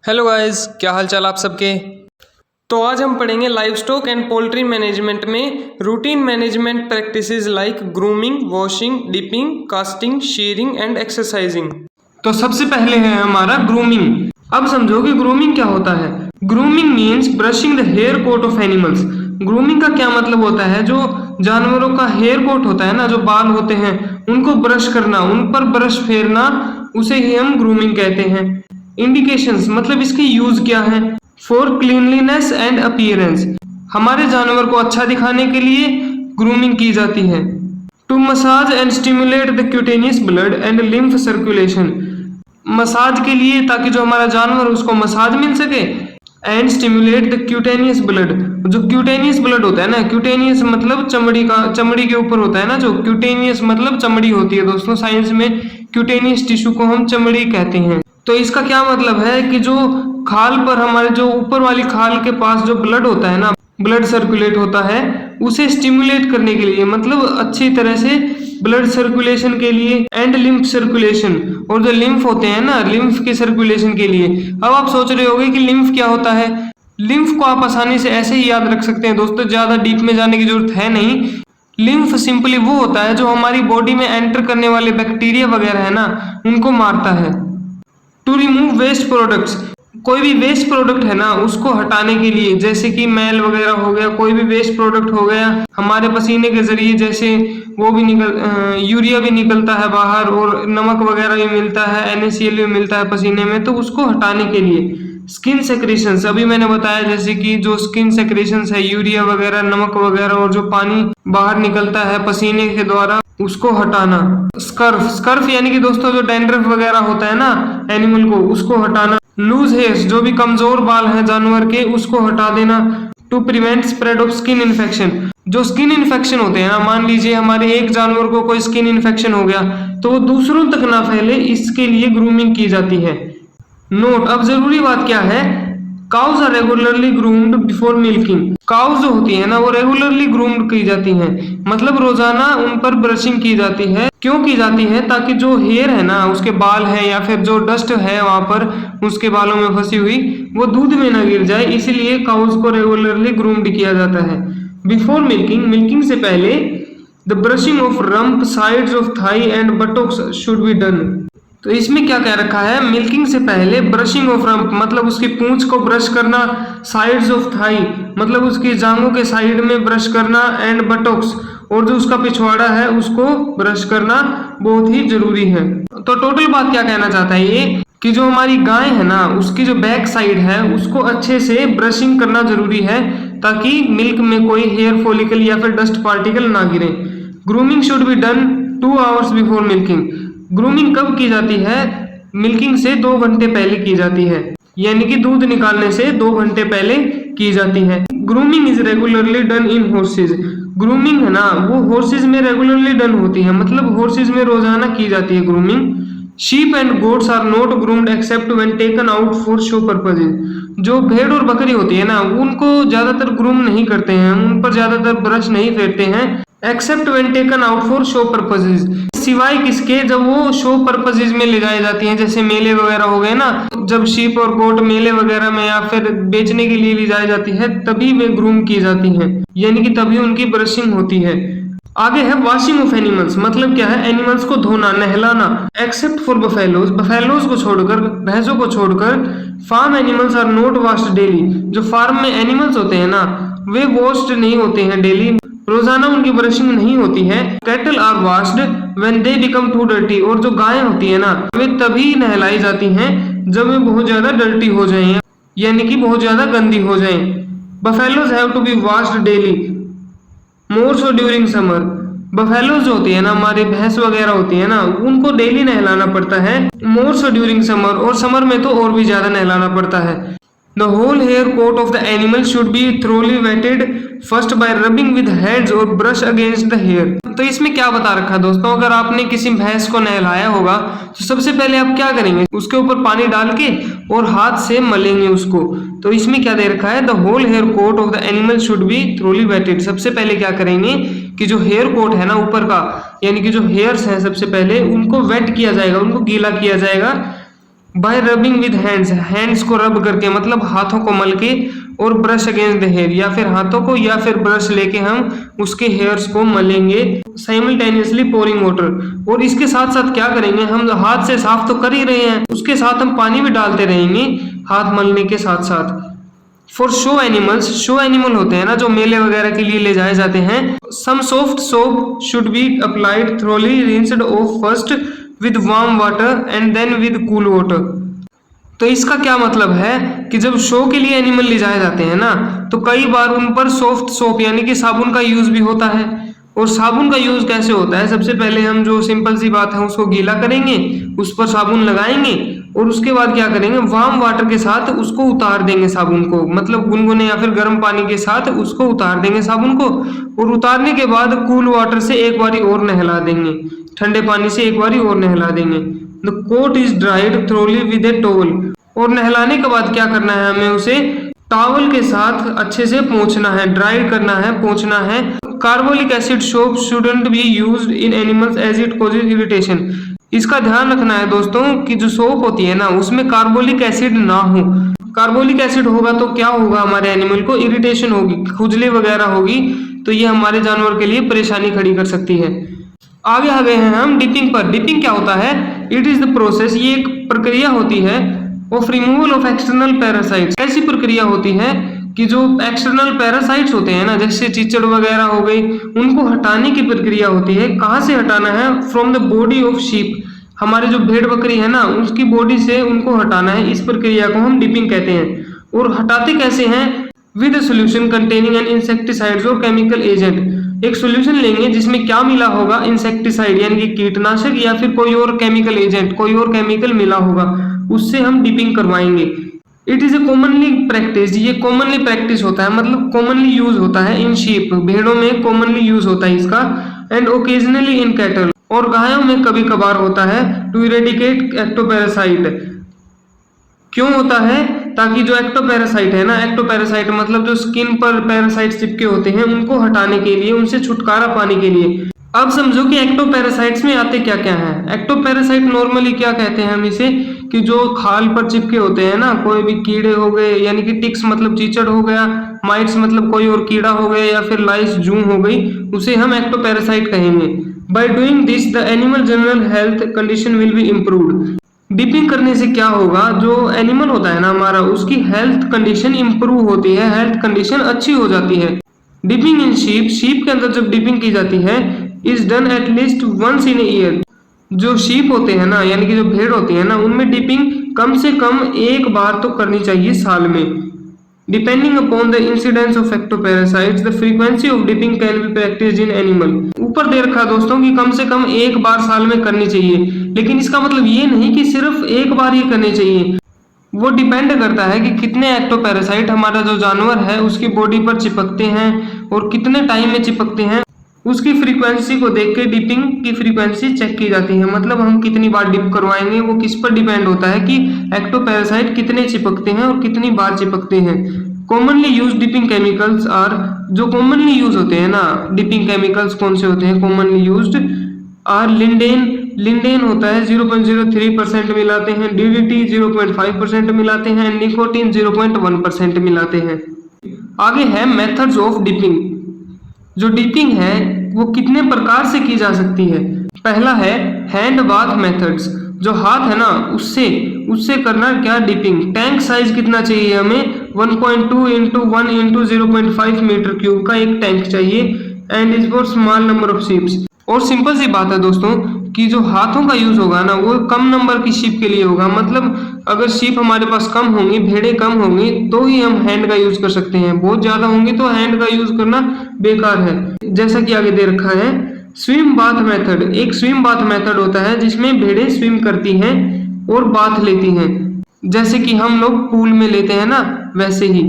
Hello guys, क्या हाल चाल आप सबके। तो आज हम पढ़ेंगे livestock and poultry management में routine management practices like grooming, washing, dipping, casting, shearing and exercising. तो सबसे पहले है हमारा ग्रूमिंग। अब समझो कि ग्रूमिंग क्या होता है। Grooming means brushing the hair coat of animals. Grooming का क्या मतलब होता है, जो जानवरों का हेयर कोट होता है ना, जो बाल होते हैं उनको ब्रश करना, उन पर ब्रश फेरना, उसे ही हम ग्रूमिंग कहते हैं। इंडिकेशंस मतलब इसके यूज क्या है। फॉर क्लीनलीनेस एंड अपीयरेंस, हमारे जानवर को अच्छा दिखाने के लिए ग्रूमिंग की जाती है। To massage and stimulate the cutaneous blood and lymph circulation, massage के लिए ताकि जो हमारा जानवर उसको मसाज मिल सके। And stimulate the cutaneous blood, जो क्यूटेनियस ब्लड होता है ना, क्यूटेनियस मतलब चमड़ी का, चमड़ी के ऊपर होता है ना, जो क्यूटेनियस मतलब चमड़ी होती है दोस्तों, साइंस में क्यूटेनियस टिश्यू को हम चमड़ी कहते हैं। तो इसका क्या मतलब है कि जो खाल पर, हमारे जो ऊपर वाली खाल के पास जो ब्लड होता है ना, ब्लड सर्कुलेट होता है, उसे स्टिमुलेट करने के लिए, मतलब अच्छी तरह से ब्लड सर्कुलेशन के लिए। एंड लिम्फ सर्कुलेशन, और जो लिम्फ होते हैं ना, लिम्फ के सर्कुलेशन के लिए। अब आप सोच रहे होंगे कि लिम्फ क्या होता है। लिम्फ को आप आसानी से ऐसे ही याद रख सकते हैं दोस्तों, ज्यादा डीप में जाने की जरूरत है नहीं। लिम्फ सिंपली वो होता है जो हमारी बॉडी में एंटर करने वाले बैक्टीरिया वगैरह है ना, उनको मारता है। टू रिमूव वेस्ट प्रोडक्ट्स, कोई भी वेस्ट प्रोडक्ट है ना उसको हटाने के लिए, जैसे कि मैल वगैरह हो गया, कोई भी वेस्ट प्रोडक्ट हो गया हमारे पसीने के जरिए, जैसे वो भी यूरिया भी निकलता है बाहर, और नमक वगैरह भी मिलता है, NaCl भी मिलता है पसीने में, तो उसको हटाने के लिए। स्किन सेक्रेशंस, अभी मैंने बताया जैसे कि जो स्किन सेक्रेशंस है, यूरिया वगैरह, नमक वगैरह, और जो पानी बाहर निकलता है पसीने के द्वारा, उसको हटाना। स्कर्फ, स्कर्फ यानी कि दोस्तों जो डैंड्रफ वगैरह होता है ना एनिमल को, उसको हटाना। लूज हेयर्स, जो भी कमजोर बाल हैं जानवर के, उसको हटा देना। To prevent spread of skin infection, जो स्किन इन्फेक्शन होते हैं ना, मान लीजिए हमारे एक जानवर को कोई स्किन इन्फेक्शन हो गया तो वो दूसरों तक ना फैले, इसके लिए ग्रूमिंग की जाती है। नोट, अब जरूरी बात क्या है, cows are regularly groomed before milking. Cows जो होती है ना वो रेगुलरली ग्रूम्ड की जाती हैं, मतलब रोजाना उन पर ब्रशिंग की जाती है। क्यों की जाती है, ताकि जो हेयर है ना, उसके बाल है या फिर जो डस्ट है वहां पर उसके बालों में फंसी हुई, वो दूध में ना गिर जाए, इसीलिए काउज को रेगुलरली ग्रूम्ड किया जाता है। बिफोर मिल्किंग, मिल्किंग से पहले the brushing of rump, sides of thigh and buttocks should be done. तो इसमें क्या कह रखा है, मिल्किंग से पहले ब्रशिंग ऑफ रंप मतलब उसकी पूंछ को ब्रश करना, साइड्स ऑफ थाई मतलब उसकी जांघों के साइड में ब्रश करना, एंड बटोक्स और जो उसका पिछवाड़ा है उसको ब्रश करना बहुत ही जरूरी है। तो टोटल बात क्या कहना चाहता है ये, कि जो हमारी गाय है ना उसकी जो बैक साइड है उसको अच्छे से ब्रशिंग करना जरूरी है, ताकि मिल्क में कोई हेयर फॉलिकल या फिर डस्ट पार्टिकल ना गिरे। Grooming should be done 2 hours before milking. Grooming कब की जाती है, मिल्किंग से 2 घंटे पहले की जाती है, यानी कि दूध निकालने से 2 घंटे पहले की जाती है। Grooming is regularly done in horse's, grooming है ना वो हॉर्सेज में रेगुलरली डन होती है, मतलब हॉर्सेज में रोजाना की जाती है grooming. Sheep and goats are not groomed except when taken out for show purposes, जो भेड़ और बकरी होती है ना उनको ज्यादातर ग्रूम नहीं करते हैं, उन पर ज्यादातर ब्रश नहीं फेरते हैं, accept when taken out for show purposes, सिवाय किसके, जब वो शो पर्पजेज में ले जाई जाती हैं, जैसे मेले वगैरह हो गए ना, जब शीप और गोट मेले वगैरह में या फिर बेचने के लिए ले जाई जाती है तभी वे ग्रूम की जाती हैं, यानी कि तभी उनकी ब्रशिंग होती है। आगे है वॉशिंग ऑफ एनिमल्स, मतलब क्या है, एनिमल्स को धोना, नहलाना। एक्सेप्ट फॉर बफेलोज, बफेलोज को छोड़कर, भैंसों को छोड़कर, farm animals are not washed daily, जो फार्म में एनिमल्स होते हैं ना वे वॉश्ड नहीं होते हैं डेली, रोजाना उनकी ब्रशिंग नहीं होती है। Cattle are washed when they become too dirty, और जो गायें होती है ना वे तभी नहलाई जाती हैं जब वे बहुत ज्यादा डर्टी हो जाएं, यानी कि बहुत ज्यादा गंदी हो जाएं। Buffaloes have to be washed daily more so during summer, buffaloes जो होती है ना, हमारी भैंस वगैरह होती है ना, उनको डेली नहलाना पड़ता है, मोर सो ड्यूरिंग समर, और समर में तो और भी ज्यादा नहलाना पड़ता है। The whole hair coat of the animal should be thoroughly wetted first by rubbing with hands or brush against the hair। तो इसमें क्या बता रखा है दोस्तों, अगर आपने किसी भैंस को नहलाया होगा तो सबसे पहले आप क्या करेंगे, उसके ऊपर पानी डाल के और हाथ से मलेंगे उसको। तो इसमें क्या दे रखा है, the whole hair coat of the animal should be thoroughly wetted। सबसे पहले क्या करेंगे कि जो हेयर कोट है ना ऊपर का, यानी कि जो हेयर्स हैं, सबसे पहले उनको वेट किया जाएगा, उनको गीला किया जाएगा bye rubbing with hands, hands को रब करके मतलब हाथों को मल के, और ब्रश अगेंस्ट द हेयर, या फिर हाथों को या फिर ब्रश लेके हम उसके हेयर्स को मलेंगे। साइमल्टेनियसली पोरिंग वाटर, और इसके साथ साथ क्या करेंगे, हम हाथ से साफ तो कर ही रहे हैं, उसके साथ हम पानी भी डालते रहेंगे हाथ मलने के साथ साथ। For show animals, show animal होते हैं ना जो मेले वगैरह के लिए ले जाए जाते हैं, some soft soap should be applied thoroughly rinsed off first with warm water and then with cool water. तो इसका क्या मतलब है कि जब शो के लिए एनिमल ले जाए जाते हैं ना, तो कई बार उन पर सॉफ्ट सोप यानी कि साबुन का यूज भी होता है। और साबुन का यूज कैसे होता है, सबसे पहले हम जो सिंपल सी बात है उसको गीला करेंगे, उस पर साबुन लगाएंगे, और उसके बाद क्या करेंगे, वार्म वाटर के साथ उसको उतार देंगे साबुन को, मतलब गुनगुने या फिर गर्म पानी के साथ उसको उतार देंगे साबुन को, और उतारने के बाद कूल वाटर से एक बारी और नहला देंगे, ठंडे पानी से एक बारी और नहला देंगे। The coat is dried thoroughly with a towel, और नहलाने के बाद क्या करना है, हमें उसे टॉवल के साथ अच्छे से पोंछना है, ड्राई करना है, पोंछना है। Carbolic acid soap shouldn't be used in animals as it causes irritation. इसका ध्यान रखना है दोस्तों कि जो सोप होती है ना उसमें कार्बोलिक एसिड ना हो। कार्बोलिक एसिड होगा तो क्या होगा, हमारे एनिमल को इरिटेशन होगी, खुजली वगैरह होगी, तो ये हमारे जानवर के लिए परेशानी खड़ी कर सकती है। आगे आ गए हैं हम डिपिंग पर। डिपिंग क्या होता है, इट इज द प्रोसेस, ये एक प्रक्रिया होती है of removal of external parasites. ऐसी प्रक्रिया होती है कि जो एक्सटर्नल पैरासाइट्स होते हैं ना, जैसे चीचड़ वगैरह हो गई, उनको हटाने की प्रक्रिया होती है। कहाँ से हटाना है, from the body of sheep, हमारे जो भेड़ बकरी है ना उसकी बॉडी से उनको हटाना है। इस प्रक्रिया को हम डिपिंग कहते हैं। और हटाते कैसे हैं, with a solution containing N insecticides और केमिकल एजेंट। एक सॉल्यूशन लेंगे जिसमें क्या मिला होगा, इंसेक्टिसाइड यानी कि कीटनाशक, या फिर कोई और केमिकल एजेंट, कोई और केमिकल मिला होगा, उससे हम डिपिंग करवाएंगे। It is a commonly practice, ये कॉमनली प्रैक्टिस होता है, मतलब कॉमनली यूज होता है इन शीप, भेड़ों में कॉमनली यूज होता है इसका, एंड ओकेजनली इन कैटल, और गायों में कभी कभार होता है, टू इरेडिकेट एक्टोपैरासाइट। क्यों होता है, ताकि जो एक्टोपैरासाइट है ना, एक्टोपैरासाइट मतलब जो स्किन पर पैरासाइट चिपके होते हैं उनको हटाने के लिए, उनसे छुटकारा पाने के लिए। अब समझो कि एक्टोपैरासाइट्स में आते क्या क्या है। एक्टोपैरासाइट नॉर्मली क्या कहते हैं हम इसे, कि जो खाल पर चिपके होते हैं ना, कोई भी कीड़े हो गए, यानी कि टिक्स मतलब चीचड़ हो गया, माइट्स मतलब कोई और कीड़ा हो गया, या फिर लाइस जूं हो गई, उसे हम एक्टोपैरासाइट कहेंगे। By doing this the animal general health condition will be improved. Dipping करने से क्या होगा, जो एनिमल होता है ना हमारा, उसकी हेल्थ कंडीशन इंप्रूव होती है, हेल्थ कंडीशन अच्छी हो जाती है। डिपिंग इन शीप, शीप के अंदर जब डिपिंग की जाती है, is done at least once in a year. जो शीप होते हैं ना, यानी कि जो भेड़ होती है ना, उनमें डिपिंग कम से कम एक बार तो करनी चाहिए साल में। Depending upon the incidence of ectoparasites the frequency of dipping can be practised in animal. ऊपर दे रखा दोस्तों कि कम से कम एक बार साल में करनी चाहिए, लेकिन इसका मतलब ये नहीं कि सिर्फ एक बार ही करनी चाहिए। वो डिपेंड करता है कि कितने एक्टोपैरासाइट हमारा जो जानवर है उसकी बॉडी पर चिपकते हैं और कितने टाइम में चिपकते हैं, उसकी फ्रीक्वेंसी को देख के डिपिंग की फ्रीक्वेंसी चेक की जाती है। मतलब हम कितनी बार डिप करवाएंगे वो किस पर डिपेंड होता है कि एक्टोपैरासाइट कितने चिपकते हैं और कितनी बार चिपकते हैं। Commonly use dipping chemicals are, जो कॉमनली यूज होते हैं ना डिपिंग केमिकल्स कौन से होते हैं commonly used, are lindane, lindane होता है 0.03% मिलाते हैं, डीडीटी 0.5% मिलाते हैं, निकोटीन 0.1% मिलाते हैं। आगे है मेथड्स ऑफ डिपिंग। जो डिपिंग है वो कितने प्रकार से की जा सकती है। पहला है हैंड बाथ मेथड्स, जो हाथ है ना उससे उससे करना क्या डिपिंग। टैंक साइज कितना चाहिए हमें, 1.2 इंटू 1 इंटू 0.5 मीटर क्यूब का एक टैंक चाहिए, and is for small number of sheeps. और सिंपल सी बात है दोस्तों कि जो हाथों का यूज होगा ना वो कम नंबर की शीप के लिए होगा। मतलब अगर शीप हमारे पास कम होंगी, भेड़ें कम होंगी, तो ही हम हैंड का यूज कर सकते हैं। बहुत ज्यादा होंगी तो हैंड का यूज करना बेकार है। जैसा कि आगे दे रखा है स्विम बाथ मेथड। एक स्विम बाथ मेथड होता है जिसमें भेड़ें स्विम करती हैं और बाथ लेती हैं, जैसे कि हम लोग पूल में लेते हैं ना वैसे ही।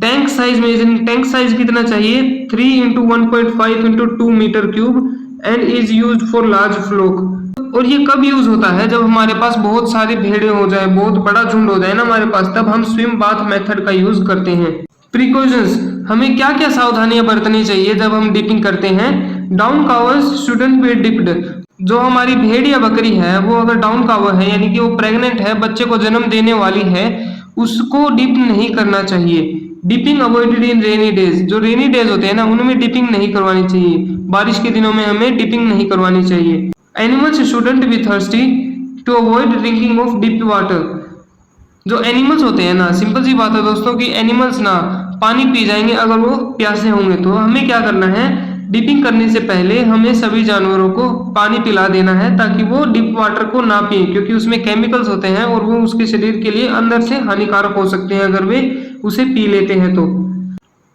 टैंक साइज में, टैंक साइज कितना चाहिए, 3 into 1.5 into 2 metre cube, and is use for large flock. और ये कब यूज होता है, जब हमारे पास बहुत सारी भेड़ें हो जाए, बहुत बड़ा झुंड हो जाए ना हमारे पास, तब हम स्विम बाथ मेथड का यूज करते हैं। प्रिकॉशंस, हमें क्या क्या सावधानियां बरतनी चाहिए जब हम डिपिंग करते हैं। Down calvers shouldn't be dipped. जो हमारी भेड़ या बकरी है वो अगर डाउन कावर है यानी कि वो प्रेग्नेंट है, बच्चे को जन्म देने वाली है, उसको डिप नहीं करना चाहिए। Dipping avoided in rainy days. जो रेनी डेज होते हैं ना उनमें डिपिंग नहीं करवानी चाहिए। बारिश के दिनों में हमें डिपिंग नहीं करवानी चाहिए। Animals shouldn't be thirsty to avoid drinking of dip water. जो एनिमल्स होते हैं ना, सिंपल सी बात है दोस्तों कि एनिमल्स ना पानी पी जाएंगे अगर वो प्यासे होंगे। तो हमें क्या करना है, डिपिंग करने से पहले हमें सभी जानवरों को पानी पिला देना है ताकि वो डिप वाटर को ना पिए, क्योंकि उसमें केमिकल्स होते हैं और वो उसके शरीर के लिए अंदर से हानिकारक हो सकते हैं अगर वे उसे पी लेते हैं तो।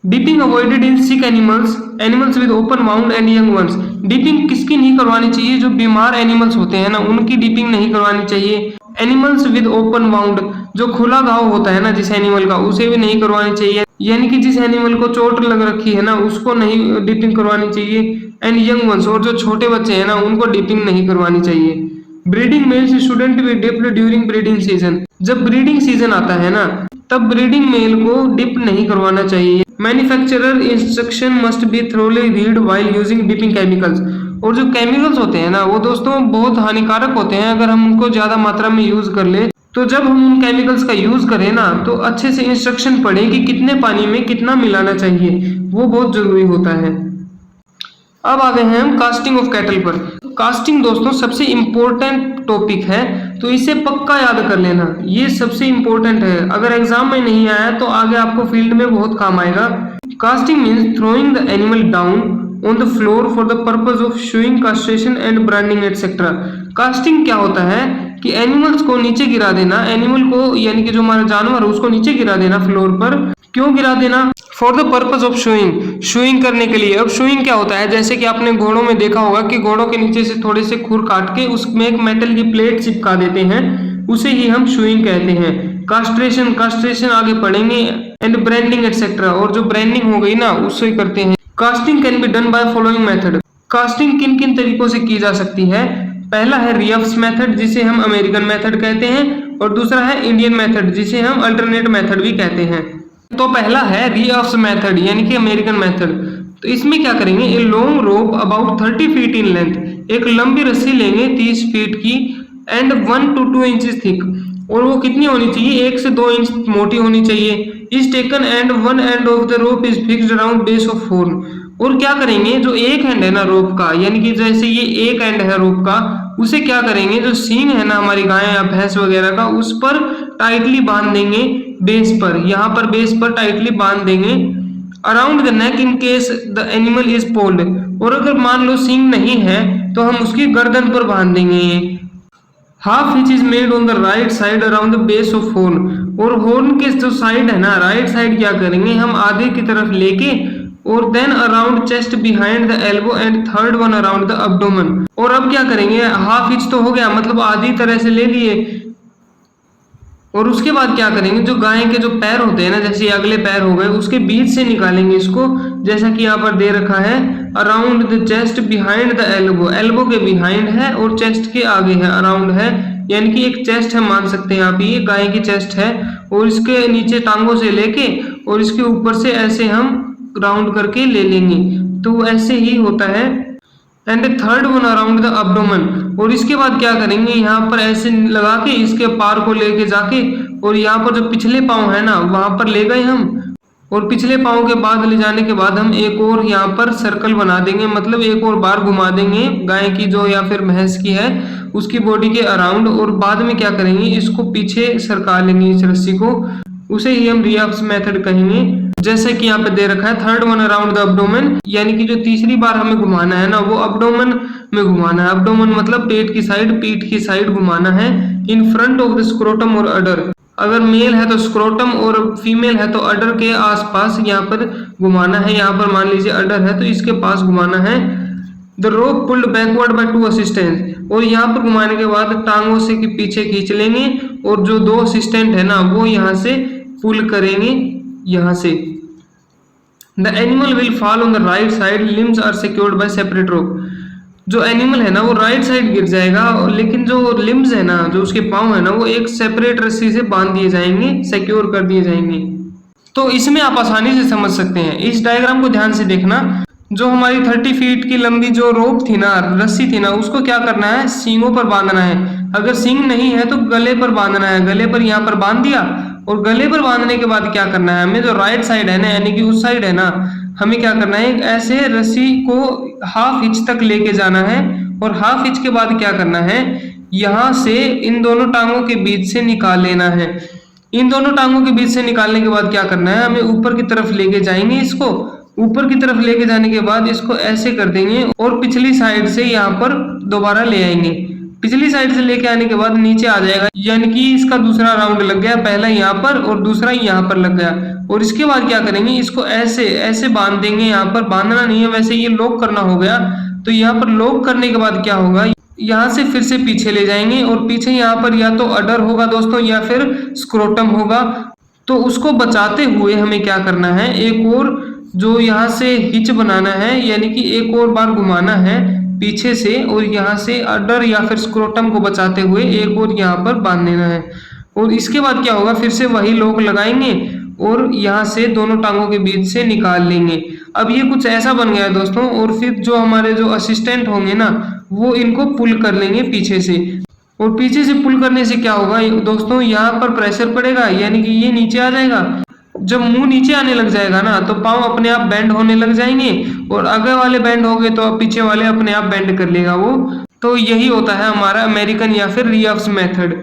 Dipping avoided in sick animals, animals with open wound and young ones. Dipping किसकी नहीं करवानी चाहिए, जो बीमार एनिमल्स होते हैं ना उनकी डिपिंग नहीं करवानी चाहिए। एनिमल्स विद ओपन वाउंड, जो खुला घाव होता है ना जिस एनिमल का, उसे भी नहीं करवानी चाहिए। यानी कि जिस एनिमल को चोट लग रखी है ना उसको नहीं डिपिंग करवानी चाहिए। एंड यंग वंस, और जो छोटे बच्चे हैं ना उनको डिपिंग नहीं करवानी चाहिए। Breeding males shouldn't be dipped during breeding season. जब ब्रीडिंग सीजन आता है ना तब ब्रीडिंग मेल को डिप नहीं करवाना चाहिए। Manufacturer instruction must be thoroughly read while using dipping chemicals. और जो केमिकल्स होते हैं ना वो दोस्तों बहुत हानिकारक होते हैं अगर हम उनको ज्यादा मात्रा में यूज कर ले। तो जब हम उन केमिकल्स का यूज करें ना तो अच्छे से इंस्ट्रक्शन पढ़े कि कितने पानी में कितना मिलाना चाहिए, वो बहुत जरूरी होता है। अब आ गए हैं हम कास्टिंग ऑफ कैटल पर। कास्टिंग दोस्तों सबसे इम्पोर्टेंट टॉपिक है, तो इसे पक्का याद कर लेना, ये सबसे इम्पोर्टेंट है। अगर एग्जाम में नहीं आया तो आगे आपको फील्ड में बहुत काम आएगा। Casting means throwing the animal down on the floor for the purpose of showing castration and branding etcetera. Casting क्या होता है कि एनिमल्स को नीचे गिरा देना, एनिमल को यानी कि जो हमारा जानवर है उसको नीचे गिरा देना फ्लोर पर। क्यों गिरा देना? For the purpose of showing, showing करने के लिए। अब शोइंग क्या होता है, जैसे कि आपने घोड़ों में देखा होगा कि घोड़ों के नीचे से थोड़े से खुर काट के उसमें एक मेटल की प्लेट चिपका देते हैं, उसे ही हम शोइंग कहते हैं। कास्ट्रेशन, कास्ट्रेशन आगे पढ़ेंगे। एंड ब्रांडिंग एटसेट्रा, और जो ब्रांडिंग हो गई ना उससे करते हैं। Casting can be done by following method. Casting किन किन तरीकों से की जा सकती है? पहला है रियफ्स मेथड जिसे हम अमेरिकन मेथड कहते हैं, और दूसरा है इंडियन मेथड जिसे हम अल्टरनेट मेथड भी कहते हैं। तो पहला है रियफ्स मेथड यानी कि अमेरिकन मेथड। तो इसमें क्या करेंगे, a long rope about 30 feet in length, एक लंबी रस्सी लेंगे 30 फीट की, एंड 1 to 2 इंचेस थिक, और वो कितनी होनी चाहिए, 1 से 2 इंच मोटी होनी चाहिए। Is taken and one end of the rope is fixed around base of horn. और क्या करेंगे, जो एक एंड है ना रोप का, यानी कि जैसे ये एक एंड है रोप का, उसे क्या करेंगे, जो सींग है ना हमारी गाय या भैंस वगैरह का, उस पर टाइटली बांध देंगे बेस पर, यहाँ पर बेस पर टाइटली बांध देंगे। Around the neck in case the animal is polled, और अगर मान लो सींग नहीं है तो हम उसकी गर्दन पर बांध देंगे। Half hitch is made on the right side around the base of horn, और हॉर्न के जो साइड है ना राइट साइड क्या करेंगे हम आगे की तरफ लेके, और then around chest behind the elbow and third one around the abdomen. और अब क्या करेंगे, हाफ इंच तो हो गया मतलब आधी तरह से ले लिए, और उसके बाद क्या करेंगे, जो गाय के जो पैर होते हैं ना, जैसे अगले पैर हो गए, उसके बीच से निकालेंगे इसको, जैसा कि यहाँ पर दे रखा है, around the chest behind the elbow, elbow के बिहाइंड है और चेस्ट के आगे है, अराउंड है, यानी कि एक चेस्ट है मान सकते हैं आप, ये गाय की चेस्ट है, और इसके नीचे टांगों से लेके और इसके ऊपर से ऐसे हम राउंड करके ले लेंगे, तो ऐसे ही होता है। And third one around the abdomen, और इसके बाद क्या करेंगे, यहाँ पर ऐसे लगा के इसके पार को लेके जाके, और यहाँ पर जो पिछले पाँव है ना वहां पर ले गए हम, और पिछले पाँव के बाद ले जाने के बाद हम एक और यहाँ पर सर्कल बना देंगे, मतलब एक और बार घुमा देंगे गाय की जो या फिर भैंस की है उसकी बॉडी के अराउंड, और बाद में क्या करेंगे, इसको पीछे सरका लेंगे इस रस्सी को, उसे ही हम रियफ्स मेथड कहेंगे। जैसे कि यहाँ पे दे रखा है third one around the abdomen, यानी कि जो तीसरी बार हमें घुमाना है ना वो अब्डोमेन में घुमाना है। अब्डोमेन मतलब पेट की साइड, पीठ की साइड घुमाना है। In front of the scrotum और अडर, अगर मेल है तो स्क्रोटम और फीमेल है तो अडर के आसपास यहाँ पर घुमाना है। यहाँ पर मान लीजिए अडर है तो इसके पास घुमाना है। The rope pulled backward by 2 assistant, और यहाँ पर घुमाने के बाद टांगों से कि पीछे खींच लेंगे, और जो 2 असिस्टेंट है ना वो यहाँ से पुल करेंगे यहाँ से। The animal will fall on the right side, limbs are secured by separate rope, जो एनिमल है ना वो राइट साइड गिर जाएगा, लेकिन जो लिम्स है ना, जो उसके पाँव है ना, वो एक सेपरेट रस्सी से बांध दिए जाएंगे, सिक्योर कर दिए जाएंगे। तो इसमें आप आसानी से समझ सकते हैं। इस डायग्राम को ध्यान से देखना। जो हमारी 30 फीट की लंबी जो रोप थी ना, रस्सी थी ना, उसको क्या करना है, सींगों पर बांधना है। अगर सींग नहीं है तो गले पर बांधना है। गले पर यहाँ पर बांध दिया, और गले पर बांधने के बाद क्या करना है, हमें जो राइट साइड है ना, यानी कि उस साइड है ना, हमें क्या करना है, ऐसे रस्सी को हाफ इंच तक लेके जाना है। और हाफ इंच के बाद क्या करना है, यहाँ से इन दोनों टांगों के बीच से निकाल लेना है। इन दोनों टांगों के बीच से निकालने के बाद क्या करना है, हमें ऊपर की तरफ लेके जाएंगे। इसको ऊपर की तरफ लेके जाने के बाद इसको ऐसे कर देंगे, और पिछली साइड से यहाँ पर दोबारा ले आएंगे। पिछली साइड से लेके आने के बाद नीचे आ जाएगा, यानी कि इसका दूसरा राउंड लग गया। पहला यहाँ पर और दूसरा यहाँ पर लग गया। और इसके बाद क्या करेंगे, इसको ऐसे ऐसे बांध देंगे। यहाँ पर बांधना नहीं है, वैसे ये लॉक करना हो गया। तो यहाँ पर लॉक करने के बाद क्या होगा, यहाँ से फिर से पीछे ले जाएंगे, और पीछे यहाँ पर या तो अडर होगा दोस्तों, या फिर स्क्रोटम होगा। तो उसको बचाते हुए हमें क्या करना है, एक और जो यहाँ से हिच बनाना है, यानी कि एक और बार घुमाना है पीछे से, और यहाँ से अडर या फिर स्क्रोटम को बचाते हुए एक और यहाँ पर बांध देना है। और इसके बाद क्या होगा, फिर से वही लॉक लगाएंगे और यहाँ से दोनों टांगों के बीच से निकाल लेंगे। अब ये कुछ ऐसा बन गया है दोस्तों। और फिर जो हमारे जो असिस्टेंट होंगे ना, वो इनको पुल कर लेंगे पीछे से। और पीछे से पुल करने से क्या होगा दोस्तों, यहाँ पर प्रेशर पड़ेगा, यानी कि ये नीचे आ जाएगा। जब मुंह नीचे आने लग जाएगा ना, तो पाँव अपने आप बेंड होने लग जाएंगे, और आगे वाले बेंड हो गए तो पीछे वाले अपने आप बेंड कर लेगा वो। तो यही होता है हमारा अमेरिकन या फिर रिवर्स मेथड।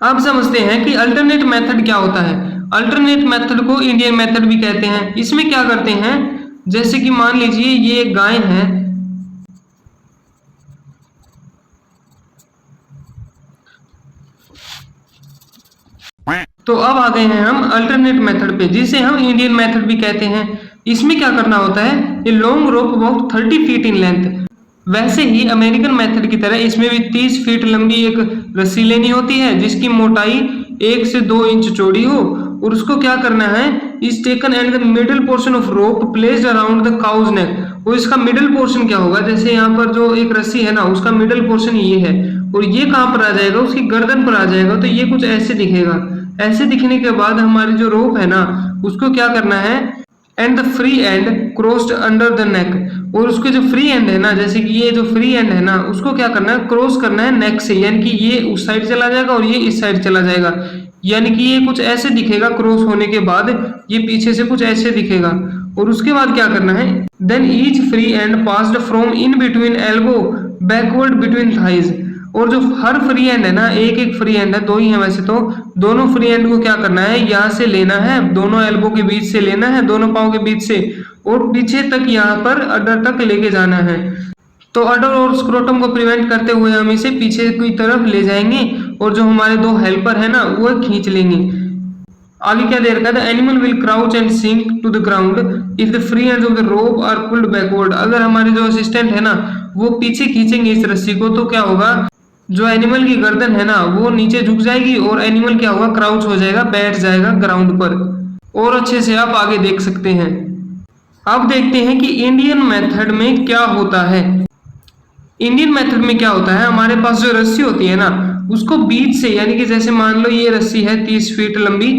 आप समझते हैं कि अल्टरनेट मेथड क्या होता है। अल्टरनेट मेथड को इंडियन मेथड भी कहते हैं। इसमें क्या करते हैं, जैसे कि मान लीजिए ये एक गाय है, तो अब आ गए हैं हम अल्टरनेट मेथड पे, जिसे हम इंडियन मेथड भी कहते हैं। इसमें क्या करना होता है, ये long rope about 30 feet in length. वैसे ही अमेरिकन मेथड की तरह इसमें भी 30 फीट लंबी एक रस्सी लेनी होती है, जिसकी मोटाई 1 से 2 इंच चौड़ी हो। और उसको क्या करना है, is taken and the middle portion of rope placed around the cow's neck. और इसका मिडिल पोर्शन क्या होगा, जैसे यहाँ पर जो एक रस्सी है ना, उसका मिडिल पोर्शन ये है, और ये कहाँ पर आ जाएगा, उसकी गर्दन पर आ जाएगा। तो ये कुछ ऐसे दिखेगा। ऐसे दिखने के बाद हमारी जो रोप है ना, उसको क्या करना है, and the free and crossed under the neck. और उसके जो फ्री एंड है ना, जैसे कि ये जो फ्री एंड है ना, उसको क्या करना है, क्रॉस करना है नेक से, यानी कि ये उस साइड चला जाएगा और ये इस साइड चला जाएगा। यानी कि ये कुछ ऐसे दिखेगा क्रॉस होने के बाद, ये पीछे से कुछ ऐसे दिखेगा। और उसके बाद क्या करना है, then each free end passed from in between elbow backward between thighs. और जो हर फ्री एंड है ना, एक एक फ्री एंड है, 2 ही है वैसे तो, दोनों फ्री एंड को क्या करना है, यहाँ से लेना है, दोनों एल्बो के बीच से लेना है, दोनों पाँव के बीच से, और पीछे तक यहाँ पर अडर तक लेके जाना है। तो अडर और स्क्रोटम को प्रिवेंट करते हुए हम इसे पीछे की तरफ ले जाएंगे, और जो हमारे 2 हेल्पर है ना, वो खींच लेंगे। आगे क्या दे रखा है, animal will crouch and sink to the ground if the free ends of the rope are pulled backward. अगर हमारे जो असिस्टेंट है ना, वो पीछे खींचेंगे इस रस्सी को, तो क्या होगा, जो एनिमल की गर्दन है ना, वो नीचे झुक जाएगी, और एनिमल क्या होगा, क्राउच हो जाएगा, बैठ जाएगा ग्राउंड पर। और अच्छे से आप आगे देख सकते हैं। अब देखते हैं कि इंडियन मेथड में क्या होता है। इंडियन मेथड में क्या होता है, हमारे पास जो रस्सी होती है ना, उसको बीच से, यानी कि जैसे मान लो ये रस्सी है 30 फीट लंबी,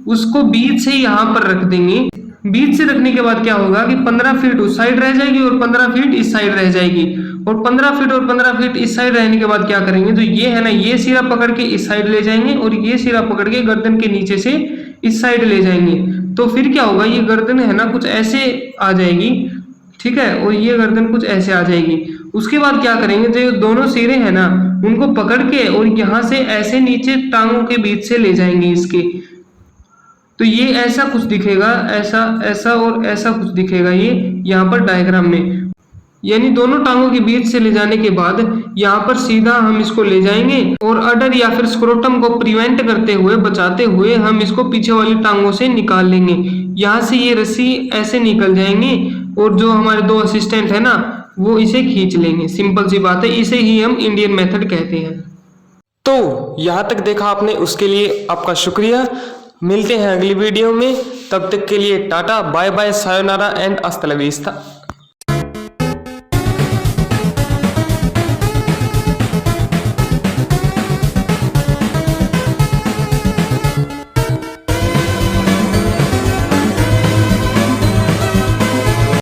उसको बीच से यहाँ पर रख देंगे। बीच से रखने के बाद क्या होगा कि 15 फीट उस साइड रह जाएगी और 15 फीट इस साइड रह जाएगी। और 15 फीट और 15 फीट इस साइड रहने के बाद क्या करेंगे, तो ये है ना, ये सिरा पकड़ के इस साइड ले जाएंगे, और ये सिरा पकड़ के गर्दन के नीचे से इस साइड ले जाएंगे। तो फिर क्या होगा, ये गर्दन है ना कुछ ऐसे आ जाएगी, ठीक है, और ये गर्दन कुछ ऐसे आ जाएगी। उसके बाद क्या करेंगे, जो दोनों सिरे हैं ना, उनको पकड़ के और यहाँ से ऐसे नीचे टांगों के बीच से ले जाएंगे इसके। तो ये ऐसा कुछ दिखेगा, ऐसा ऐसा और ऐसा कुछ दिखेगा ये यहाँ पर डायग्राम में। यानी दोनों टांगों के बीच से ले जाने के बाद यहाँ पर सीधा हम इसको ले जाएंगे, और अडर या फिर स्क्रोटम को प्रिवेंट करते हुए, बचाते हुए हम इसको पीछे वाली टांगों से निकाल लेंगे। यहाँ से ये रस्सी ऐसे निकल जाएंगे, और जो हमारे 2 असिस्टेंट है ना, वो इसे खींच लेंगे। सिंपल सी बात है, इसे ही हम इंडियन मेथड कहते हैं। तो यहाँ तक देखा आपने, उसके लिए आपका शुक्रिया। मिलते हैं अगली वीडियो में, तब तक के लिए tata, bye bye, sayonara and हasta la vista।